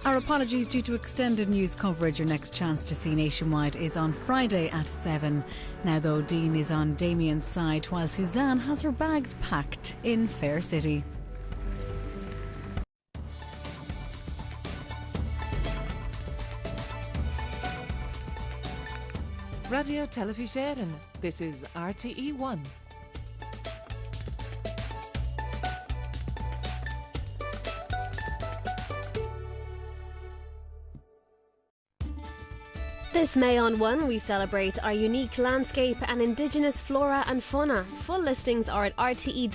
Our apologies due to extended news coverage. Your next chance to see Nationwide is on Friday at 7. Now though, Dean is on Damien's side while Suzanne has her bags packed in Fair City. Radio Television. This is RTE ONE. This May on One, we celebrate our unique landscape and indigenous flora and fauna. Full listings are at rte.ie/RTE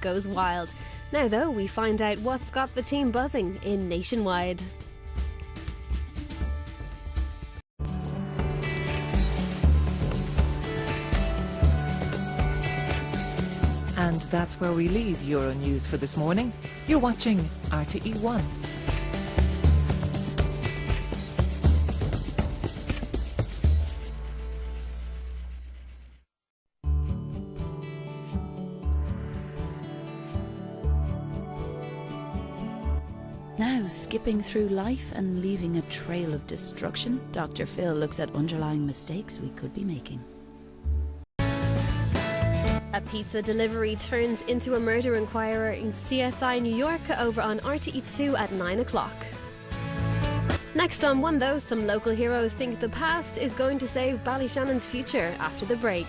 Goes Wild. Now though, we find out what's got the team buzzing in Nationwide. And that's where we leave Euro News for this morning. You're watching RTE ONE. Now, skipping through life and leaving a trail of destruction, Dr. Phil looks at underlying mistakes we could be making. A pizza delivery turns into a murder inquiry in CSI New York over on RTE2 at 9 o'clock. Next on One though, some local heroes think the past is going to save Ballyshannon future after the break.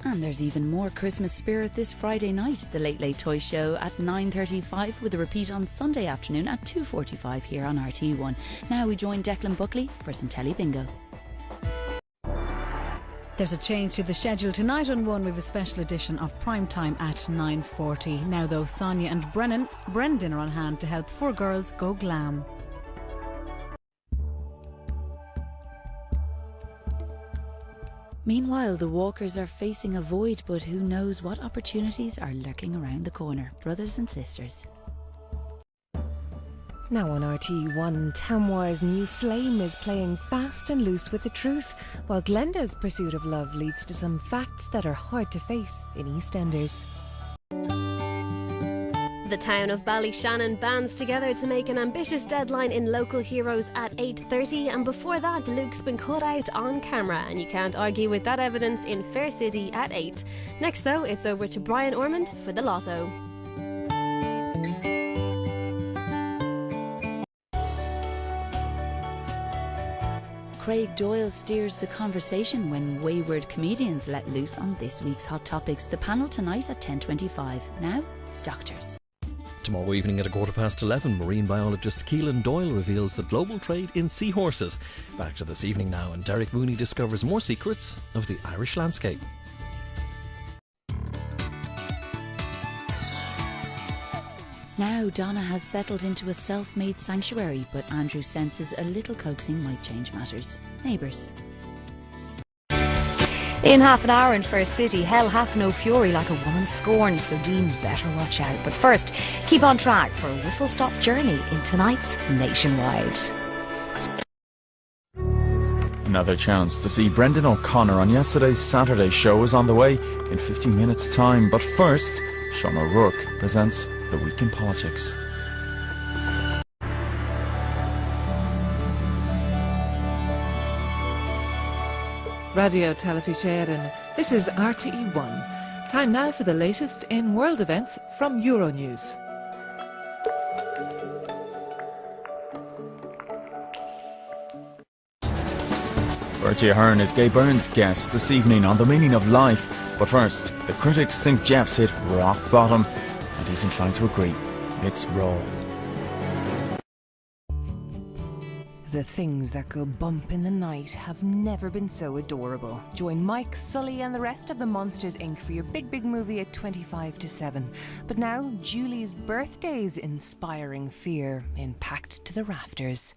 And there's even more Christmas spirit this Friday night. The Late Late Toy Show at 9:35 with a repeat on Sunday afternoon at 2:45 here on RTE ONE. Now we join Declan Buckley for some telly bingo. There's a change to the schedule tonight on One. We have a special edition of Prime Time at 9:40. Now though, Sonia and Brendan are on hand to help 4 girls go glam. Meanwhile, the walkers are facing a void, but who knows what opportunities are lurking around the corner. Brothers and sisters. Now on RTE ONE, Tamwar's new flame is playing fast and loose with the truth, while Glenda's pursuit of love leads to some facts that are hard to face in EastEnders. The town of Ballyshannon bands together to make an ambitious deadline in Local Heroes at 8:30, and before that, Luke's been caught out on camera, and you can't argue with that evidence in Fair City at 8. Next though, it's over to Brian Ormond for the Lotto. Craig Doyle steers the conversation when wayward comedians let loose on this week's Hot Topics. The panel tonight at 10:25. Now, doctors. Tomorrow evening at 11:15, marine biologist Keelan Doyle reveals the global trade in seahorses. Back to this evening now, and Derek Mooney discovers more secrets of the Irish landscape. Now Donna has settled into a self-made sanctuary, but Andrew senses a little coaxing might change matters. Neighbours. In half an hour in First City, hell hath no fury like a woman scorned, so Dean better watch out. But first, keep on track for a whistle-stop journey in tonight's Nationwide. Another chance to see Brendan O'Connor on yesterday's Saturday show is on the way in 15 minutes' time. But first, Sean O'Rourke presents The Week in Politics. Radio Television. This is RTE ONE. Time now for the latest in world events from Euro News. Bertie Ahern is Gay Byrne's guest this evening on the meaning of life. But first, the critics think Jeff's hit rock bottom, and he's inclined to agree. It's Roll. The things that go bump in the night have never been so adorable. Join Mike, Sully and the rest of the Monsters Inc. for your big movie at 25 to 7. But now, Julie's birthday's inspiring fear in Packed to the Rafters.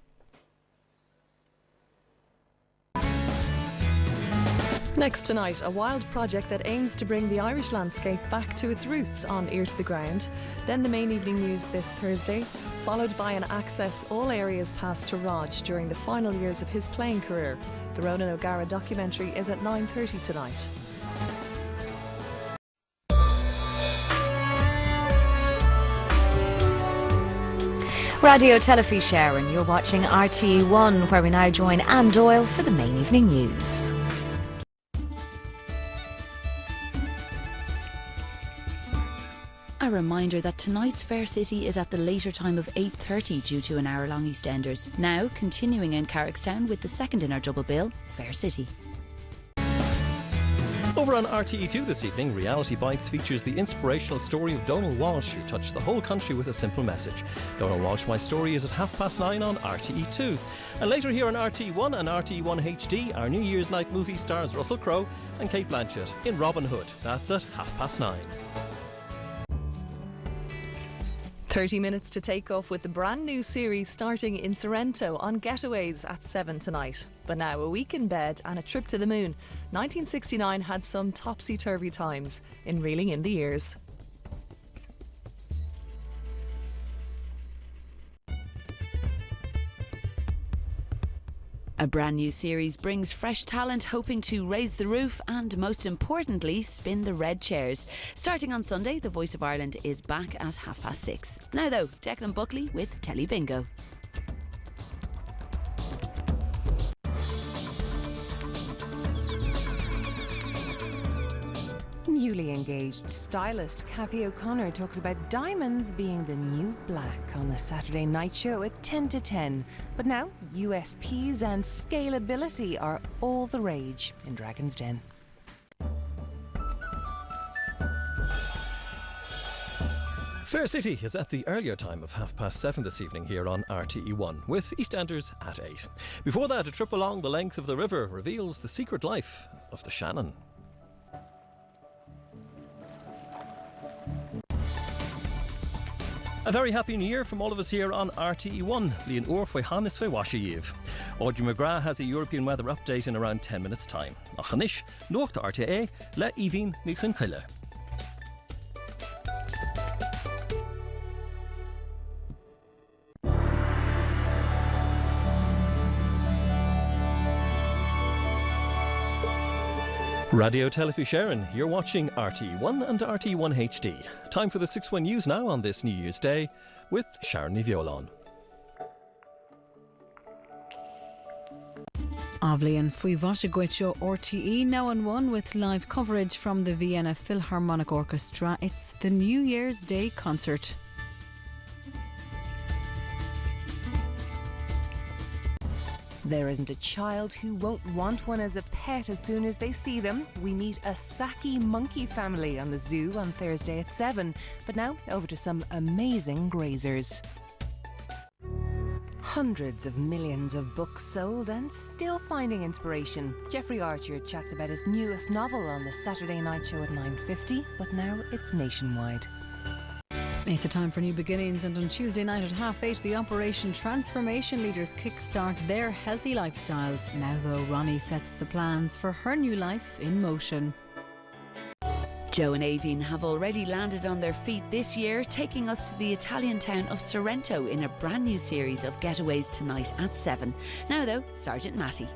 Next tonight, a wild project that aims to bring the Irish landscape back to its roots on Ear to the Ground. Then the main evening news this Thursday, followed by an Access All Areas pass to Rog during the final years of his playing career. The Ronan O'Gara documentary is at 9:30 tonight. Radio Telefi Sharon, you're watching RTE ONE, where we now join Anne Doyle for the main evening news. A reminder that tonight's Fair City is at the later time of 8:30 due to an hour-long EastEnders. Now, continuing in Carrickstown with the second in our double bill, Fair City. Over on RTE2 this evening, Reality Bites features the inspirational story of Donald Walsh, who touched the whole country with a simple message. Donald Walsh, My Story, is at 9:30 on RTE2. And later here on RTE1 and RTE1 HD, our New Year's night movie stars Russell Crowe and Kate Blanchett in Robin Hood. That's at 9:30. 30 minutes to take off with the brand new series starting in Sorrento on Getaways at 7 tonight. But now, a week in bed and a trip to the moon. 1969 had some topsy-turvy times in Reeling in the Years. A brand new series brings fresh talent hoping to raise the roof and, most importantly, spin the red chairs. Starting on Sunday, The Voice of Ireland is back at 6:30. Now though, Declan Buckley with Telly Bingo. Newly engaged stylist Cathy O'Connor talks about diamonds being the new black on the Saturday night show at 10 to 10. But now, USPs and scalability are all the rage in Dragon's Den. Fair City is at the earlier time of 7:30 this evening here on RTE1, with EastEnders at 8. Before that, a trip along the length of the river reveals the secret life of the Shannon. A very happy new year from all of us here on RTE1. Blian Uor foi Hannes foi Washiyev. Audrey McGrath has a European weather update in around 10 minutes' time. Achanish, Noach to RTE, Le Evin Nichin Kille. Radio Telefi Sharon, you're watching RTE1 and RTE1 HD. Time for the 6-1 news now on this New Year's Day with Sharon Violon. Avlian Fui Vashiguecho RTE now on one with live coverage from the Vienna Philharmonic Orchestra. It's the New Year's Day concert. There isn't a child who won't want one as a pet as soon as they see them. We meet a Saki monkey family on the zoo on Thursday at 7. But now, over to some amazing grazers. Hundreds of millions of books sold and still finding inspiration. Jeffrey Archer chats about his newest novel on the Saturday night show at 9:50, but now it's nationwide. It's a time for new beginnings, and on Tuesday night at 8:30 the Operation Transformation leaders kickstart their healthy lifestyles. Now though, Ronnie sets the plans for her new life in motion. Joe and Aveen have already landed on their feet this year, taking us to the Italian town of Sorrento in a brand new series of getaways tonight at 7. Now though, Sergeant Matty.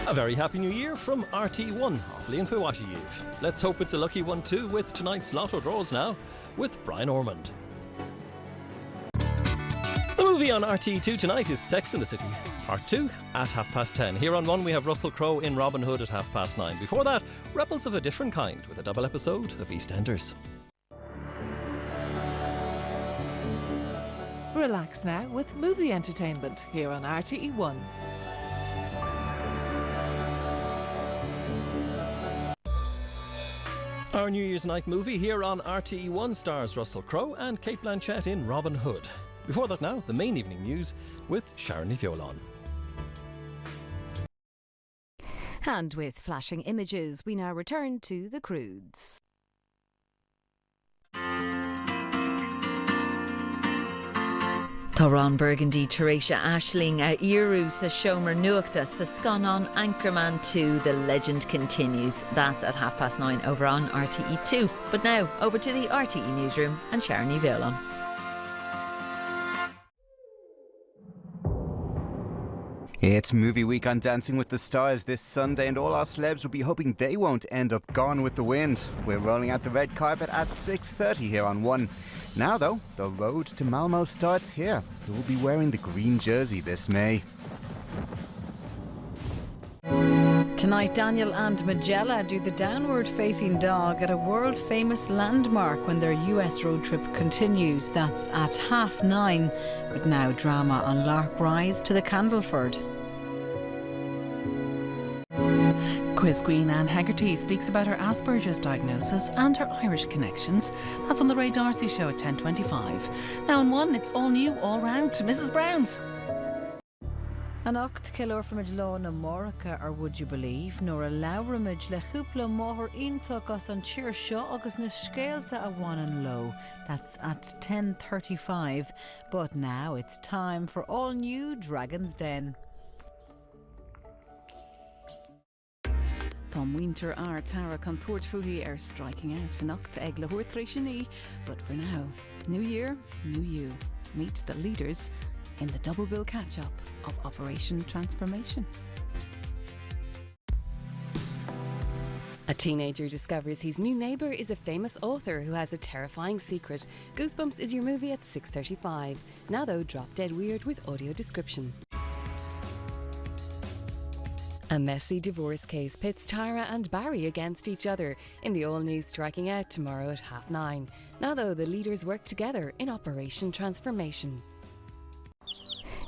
A very happy new year from RT1, Oflian Fawashiyev. Let's hope it's a lucky one too with tonight's lotto draws now with Brian Ormond. The movie on RT2 tonight is Sex and the City, Part 2 at 10:30. Here on One we have Russell Crowe in Robin Hood at 9:30. Before that, Rebels of a Different Kind with a double episode of EastEnders. Relax now with movie entertainment here on RTE1. Our New Year's night movie here on RTE1 stars Russell Crowe and Kate Blanchett in Robin Hood. Before that now, the main evening news with Sharon Violon. And with flashing images, we now return to the Croods. Tá Ron Burgundy, Teresia Ashling, a Iru sa Shomer Nuachta sa Scanon Anchorman 2. The legend continues. That's at 9:30 over on RTE2. But now, over to the RTE newsroom and Sharon Violon. It's movie week on Dancing with the Stars this Sunday, and all our celebs will be hoping they won't end up gone with the wind. We're rolling out the red carpet at 6:30 here on One. Now though, the road to Malmo starts here. Who will be wearing the green jersey this May? Tonight, Daniel and Magella do the downward-facing dog at a world-famous landmark when their US road trip continues. That's at 9:30. But now drama on Lark Rise to the Candleford. Quiz Queen Anne Hegarty speaks about her Asperger's diagnosis and her Irish connections. That's on the Ray D'Arcy Show at 10:25. Now in One, it's all new, all round to Mrs. Brown's. An ocht killer from Idlón na Mórcha, or would you believe, nor a lauramid le chúpla móthir iontóg us an tír seo agus na scéalta a bhain an low. That's at 10:35. But now it's time for all new Dragon's Den. Tá winter ar Tara can tuairt fuhi striking out an ocht ag le huair but for now, new year, new you. Meet the leaders in the double bill catch-up of Operation Transformation. A teenager discovers his new neighbour is a famous author who has a terrifying secret. Goosebumps is your movie at 6:35. Now though, drop dead weird with audio description. A messy divorce case pits Tara and Barry against each other in the all-new Striking Out tomorrow at 9:30. Now though, the leaders work together in Operation Transformation.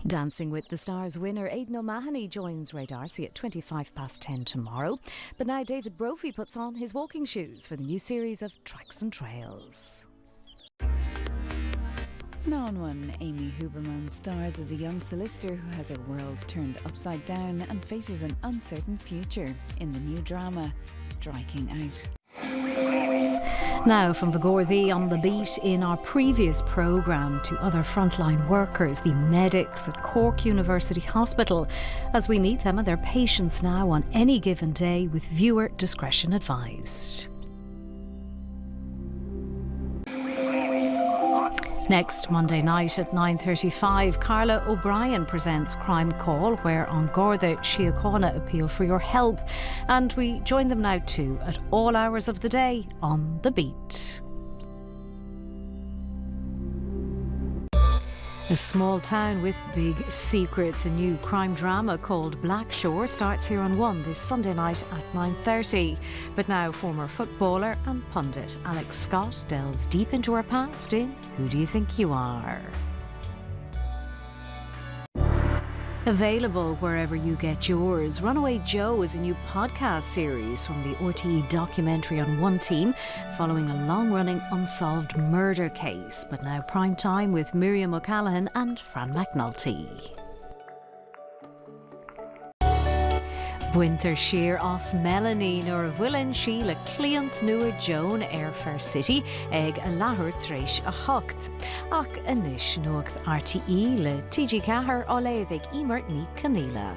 Dancing with the Stars winner Aidan O'Mahony joins Ray D'Arcy at 10:25 tomorrow. But now David Brophy puts on his walking shoes for the new series of Tracks and Trails. Now on One, Amy Huberman stars as a young solicitor who has her world turned upside down and faces an uncertain future in the new drama Striking Out. Now from the Gardaí on the beat in our previous programme to other frontline workers, the medics at Cork University Hospital, as we meet them and their patients now on any given day with viewer discretion advised. Next Monday night at 9:35, Carla O'Brien presents Crime Call, where on Garda Síochána appeal for your help. And we join them now too at all hours of the day on The Beat. A small town with big secrets. A new crime drama called Black Shore starts here on One this Sunday night at 9:30. But now former footballer and pundit Alex Scott delves deep into her past in Who Do You Think You Are? Available wherever you get yours. Runaway Joe is a new podcast series from the RTE documentary on One Team, following a long-running unsolved murder case. But now prime time with Miriam O'Callaghan and Fran McNulty. Winter sheer os Melanie nor bhfuilin sí le client nua Joan Fair City ag a láthair tréis a hocht. Ach inis nuacht RTE le TG Cahar ó léibh ag imart ní Caníla.